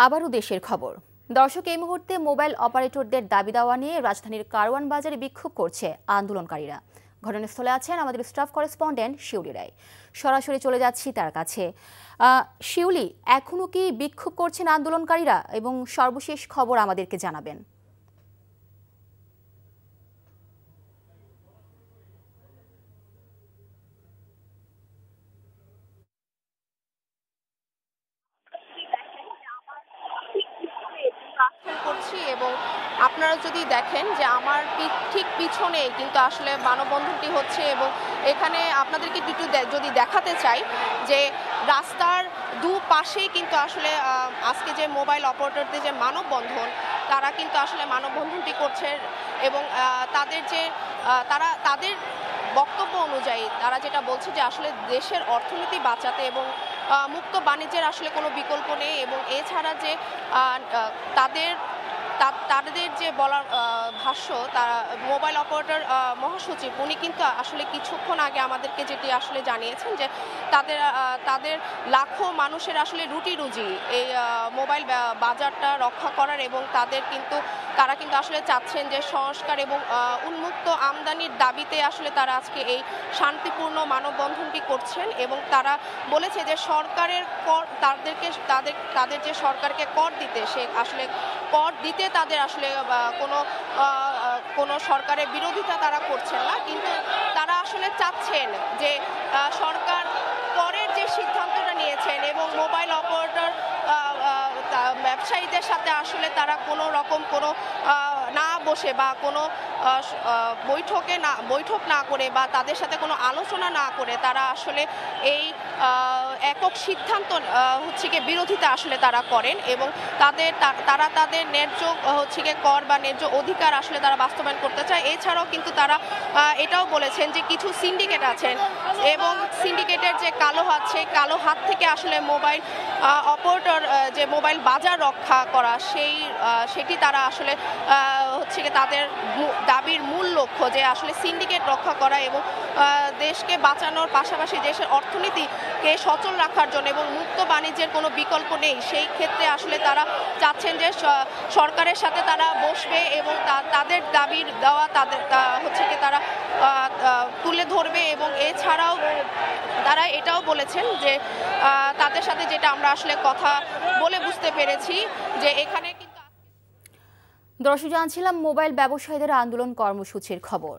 আবারও দেশের খবর। দর্শক, এই মুহূর্তে মোবাইল অপারেটরদের দাবি দেওয়া নিয়ে রাজধানীর কারওয়ান বাজারে বিক্ষোভ করছে আন্দোলনকারীরা। ঘটনাস্থলে আছেন আমাদের স্টাফ করেসপন্ডেন্ট শিউলি রায়। সরাসরি চলে যাচ্ছি তার কাছে। শিউলি, এখনো কি বিক্ষোভ করছেন আন্দোলনকারীরা এবং সর্বশেষ খবর আমাদেরকে জানাবেন। করছি এবং আপনারা যদি দেখেন যে আমার ঠিক পিছনে কিন্তু আসলে মানববন্ধনটি হচ্ছে এবং এখানে আপনাদেরকে একটু যদি দেখাতে চাই যে রাস্তার দুপাশেই কিন্তু আসলে আজকে যে মোবাইল অপারেটরদের যে মানববন্ধন, তারা কিন্তু আসলে মানববন্ধনটি করছে এবং তাদের বক্তব্য অনুযায়ী তারা যেটা বলছে যে আসলে দেশের অর্থনীতি বাঁচাতে এবং মুক্ত বাণিজ্যের আসলে কোনো বিকল্প নেই এবং এছাড়া যে তাদের যে বলার ভাষ্য, তারা মোবাইল অপারেটর মহাসচিব উনি কিন্তু আসলে কিছুক্ষণ আগে আমাদেরকে যেটি আসলে জানিয়েছেন যে তাদের লাখো মানুষের আসলে রুটি রুজি এই মোবাইল বাজারটা রক্ষা করার এবং তারা কিন্তু আসলে চাচ্ছেন যে সংস্কার এবং উন্মুক্ত আমদানির দাবিতে আসলে তারা আজকে এই শান্তিপূর্ণ মানববন্ধনটি করছেন এবং তারা বলেছে যে সরকারের কর তাদের যে সরকারকে কর দিতে তাদের আসলে কোনো সরকারের বিরোধিতা তারা করছেন না, কিন্তু তারা আসলে চাচ্ছেন যে সরকার করের যে সিদ্ধান্তটা নিয়েছেন এবং মোবাইল অপারেটর ব্যবসায়ীদের সাথে আসলে তারা কোনো রকম না বসে বা কোনো বৈঠক না করে বা তাদের সাথে কোনো আলোচনা না করে তারা আসলে এই একক সিদ্ধান্ত বিরোধিতা আসলে তারা করেন এবং তারা তাদের ন্যায্য কর বা ন্যায্য অধিকার আসলে তারা বাস্তবায়ন করতে চায়। এছাড়াও কিন্তু তারা এটাও বলেছেন যে কিছু সিন্ডিকেট আছেন এবং সিন্ডিকেটের যে কালো হাত থেকে আসলে মোবাইল অপারেটর যে মোবাইল বাজার রক্ষা করা সেটি তারা আসলে তাদের দাবির মূল লক্ষ্য, যে আসলে সিন্ডিকেট রক্ষা করা এবং দেশকে বাঁচানোর পাশাপাশি দেশের অর্থনীতিকে সচল রাখার জন্য এবং মুক্ত বাণিজ্যের কোনো বিকল্প নেই। সেই ক্ষেত্রে আসলে তারা চাচ্ছেন যে সরকারের সাথে তারা বসবে এবং তাদের দাবির দেওয়া তারা তুলে ধরবে এবং এছাড়াও তারা এটাও বলেছেন যে তাদের সাথে যেটা আমরা আসলে কথা বলে বুঝতে পেরেছি যে এখানে দর্শক, জানছিলাম মোবাইল ব্যবসায়ীদের আন্দোলন কর্মসূচির খবর।